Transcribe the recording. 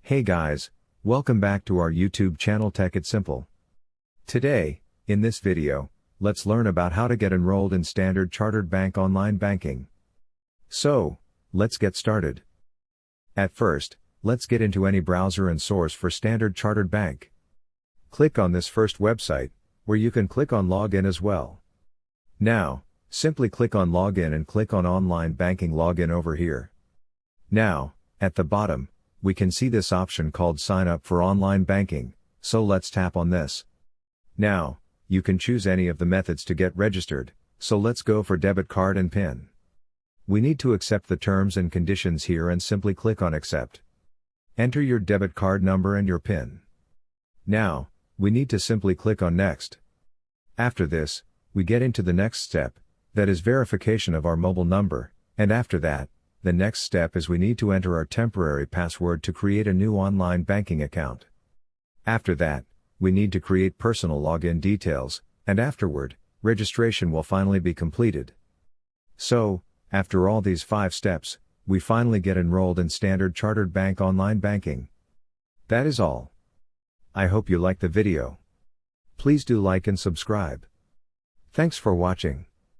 Hey guys, welcome back to our YouTube channel Tech It Simple. Today, in this video, let's learn about how to get enrolled in Standard Chartered Bank online banking. So, let's get started. At first, let's get into any browser and source for Standard Chartered Bank. Click on this first website, where you can click on Login as well. Now, simply click on Login and click on Online Banking Login over here. Now, at the bottom, we can see this option called Sign Up for Online Banking, so let's tap on this. Now, you can choose any of the methods to get registered, so let's go for debit card and PIN. We need to accept the terms and conditions here and simply click on Accept. Enter your debit card number and your PIN. Now, we need to simply click on Next. After this, we get into the next step, that is verification of our mobile number, and after that, the next step is we need to enter our temporary password to create a new online banking account. After that, we need to create personal login details, and afterward, registration will finally be completed. So, after all these 5 steps, we finally get enrolled in Standard Chartered Bank online banking. That is all. I hope you liked the video. Please do like and subscribe. Thanks for watching.